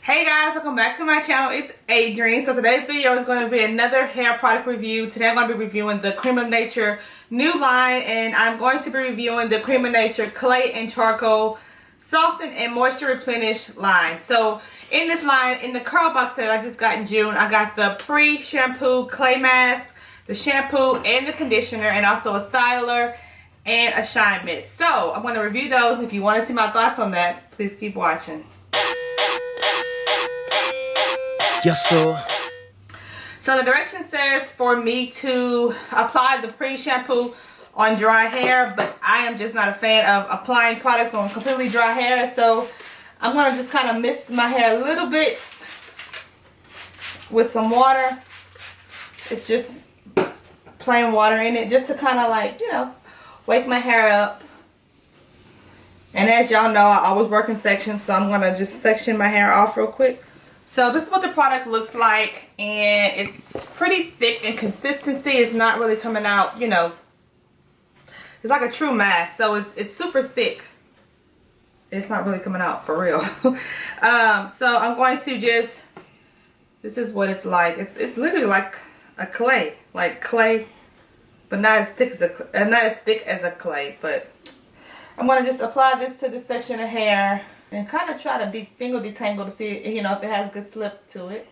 Hey guys, welcome back to my channel. It's Adrianne. So today's video is going to be another hair product review. Today I'm going to be reviewing the Creme of Nature new line, and I'm going to be reviewing the Creme of Nature Clay and Charcoal Soften and Moisture Replenish line. So in this line, in the curl box that I just got in June, I got the pre-shampoo clay mask, the shampoo and the conditioner, and also a styler and a shine mist. So I'm going to review those. If you want to see my thoughts on that, please keep watching. Yes, sir. So the direction says for me to apply the pre-shampoo on dry hair, but I am just not a fan of applying products on completely dry hair. So I'm going to just kind of mist my hair a little bit with some water. It's just plain water in it, just to kind of like, you know, wake my hair up. And as y'all know, I always work in sections, so I'm going to just section my hair off real quick. So this is what the product looks like, and it's pretty thick in consistency. It's not really coming out, you know, it's like a true mask, so it's super thick. It's not really coming out for real. So I'm going to just, this is what it's like. It's literally like a clay, but not as thick as a clay. But I'm going to just apply this to this section of hair and kind of try to finger detangle to see, you know, if it has a good slip to it.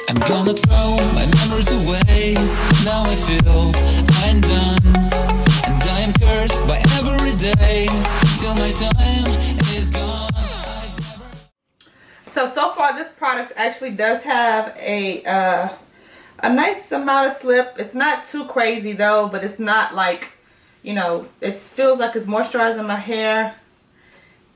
I'm gonna throw my memories away. Now I feel I'm done, and I am cursed by every day till my time is gone. So far this product actually does have a nice amount of slip. It's not too crazy though, but it's not like, you know, it feels like it's moisturizing my hair,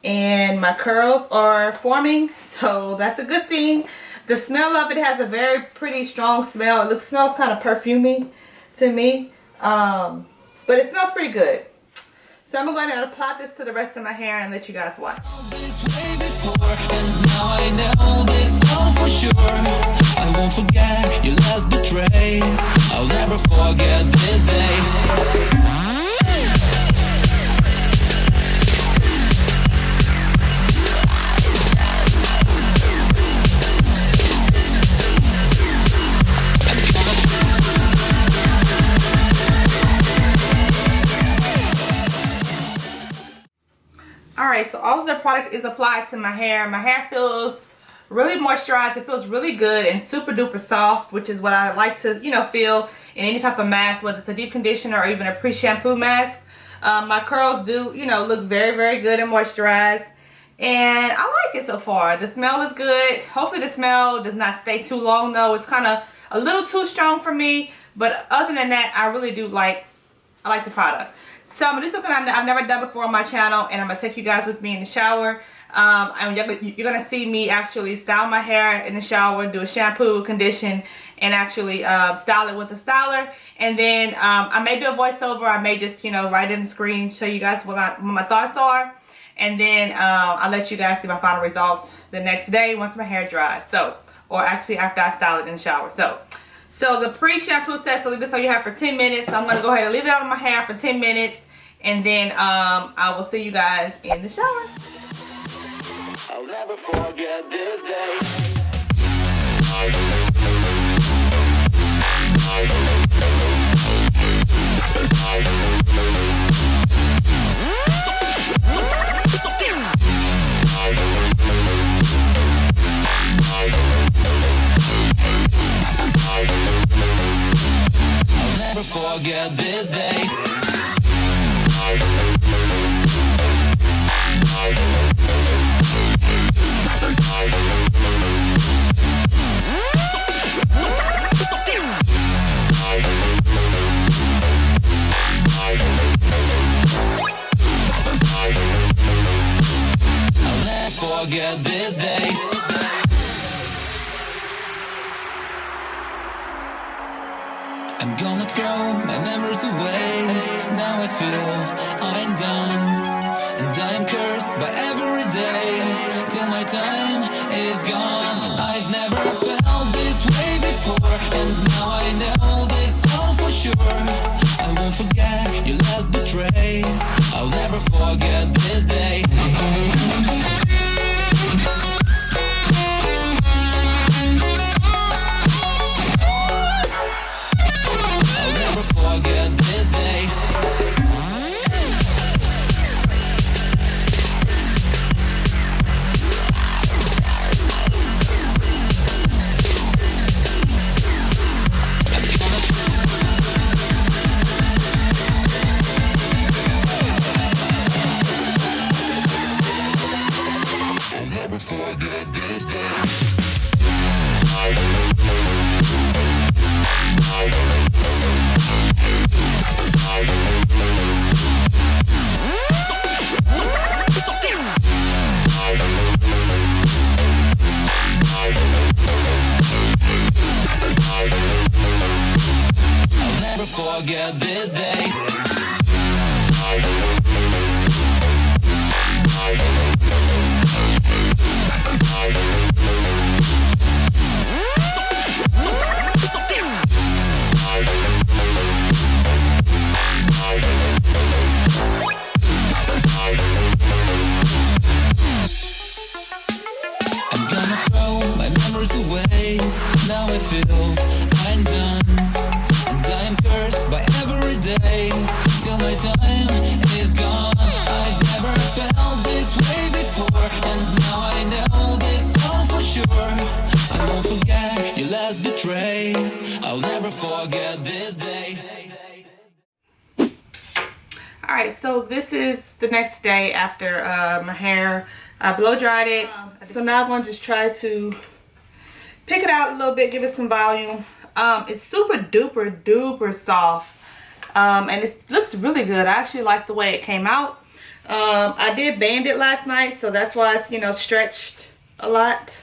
and my curls are forming, so that's a good thing. The smell of it has a very pretty strong smell. It smells kind of perfumey to me, but it smells pretty good. So I'm going to go ahead and apply this to the rest of my hair and let you guys watch. I won't forget your last betray. I'll never forget this day. Alright, so all of the product is applied to my hair. My hair feels really moisturized. It feels really good and super duper soft, which is what I like to, you know, feel in any type of mask, whether it's a deep conditioner or even a pre-shampoo mask. My curls do, you know, look very, very good and moisturized. And I like it so far. The smell is good. Hopefully the smell does not stay too long though. It's kind of a little too strong for me. But other than that, I really do I like the product. So I'm going to do something I've never done before on my channel, and I'm going to take you guys with me in the shower. And you're going to see me actually style my hair in the shower, do a shampoo, condition, and actually style it with a styler. And then I may do a voiceover. I may just, you know, write in the screen, show you guys what my thoughts are. And then I'll let you guys see my final results the next day once my hair dries. So, or actually after I style it in the shower. So the pre-shampoo says to leave this on your hair for 10 minutes. So I'm going to go ahead and leave it on my hair for 10 minutes. And then I will see you guys in the shower. I'll never forget this day. I'll never forget this day. I'll never forget this day. I'm gonna throw my memories away. Now I feel I'm done, and I am cursed by every day till my time is gone. I've never felt this way before, and now I know this all for sure. I won't forget your last betray. I'll never forget this day. I'll never forget this day. Forget this day. I'll never forget this day. I'm gonna throw my memories away. Now I feel I'm done, and I am cursed by every day till my time is gone. I've never felt this way before, and now I know this all for sure. I won't forget your last betray. I'll never forget this day. Alright, so this is the next day after my hair. I blow dried it. So now I'm going to just try to pick it out a little bit, give it some volume. It's super duper duper soft. And it looks really good. I actually like the way it came out. I did band it last night, so that's why it's, you know, stretched a lot.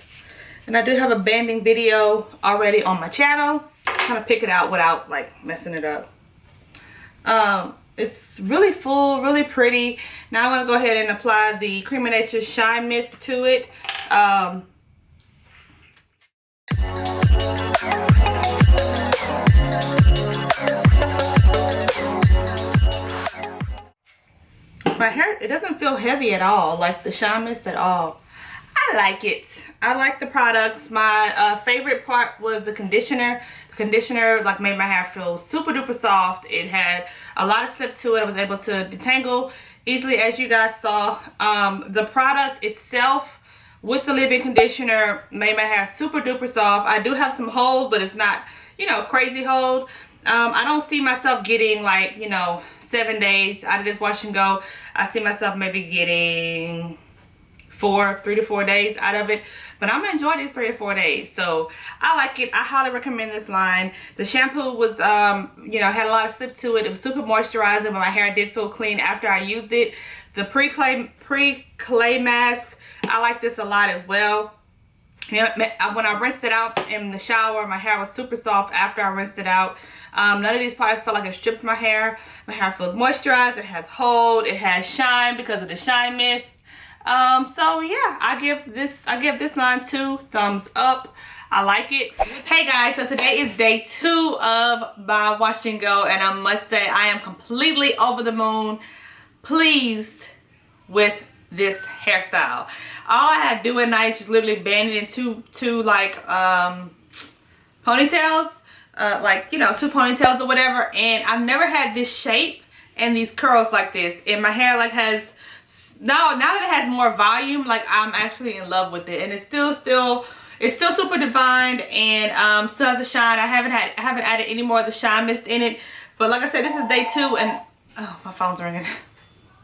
And I do have a banding video already on my channel. Kind of pick it out without like messing it up. It's really full, really pretty. Now I'm going to go ahead and apply the Creme Shine Mist to it. My hair, it doesn't feel heavy at all, like the Shine Mist at all. I like it. I like the products. My favorite part was the conditioner. The conditioner like made my hair feel super duper soft. It had a lot of slip to it. I was able to detangle easily, as you guys saw. The product itself with the leave-in conditioner made my hair super duper soft. I do have some hold, but it's not, you know, crazy hold. I don't see myself getting like, you know, 7 days out of this wash and go. I see myself maybe getting 3 to 4 days out of it, but I'm gonna enjoy these 3 or 4 days. So I like it. I highly recommend this line. The shampoo was you know, had a lot of slip to it. It was super moisturizing, but my hair did feel clean after I used it. The pre-clay mask, I like this a lot as well. When I rinsed it out in the shower, my hair was super soft after I rinsed it out. None of these products felt like it stripped my hair. My hair feels moisturized, it has hold, it has shine because of the Shine Mist. So yeah, I give this line 2 thumbs up. I like it. Hey guys, so today is day 2 of my wash and go, and I must say I am completely over the moon pleased with this hairstyle. All I had to do at night is just literally band it in two like ponytails, like, you know, 2 ponytails or whatever, and I've never had this shape and these curls like this, and my hair like has now that it has more volume, like I'm actually in love with it, and it's still super defined, and still has a shine. I haven't added any more of the Shine Mist in it, but like I said, this is day 2, and oh, my phone's ringing.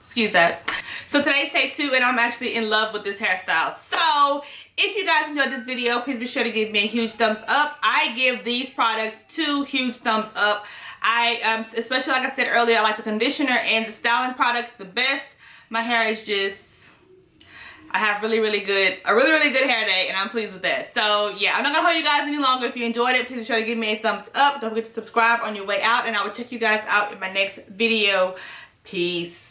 Excuse that. So today's day 2, and I'm actually in love with this hairstyle. So if you guys enjoyed this video, please be sure to give me a huge thumbs up. I give these products 2 huge thumbs up. I especially, like I said earlier, I like the conditioner and the styling product the best. My hair is just, I have a really good hair day, and I'm pleased with that. So yeah, I'm not gonna hold you guys any longer. If you enjoyed it, please be sure to give me a thumbs up. Don't forget to subscribe on your way out, and I will check you guys out in my next video. Peace.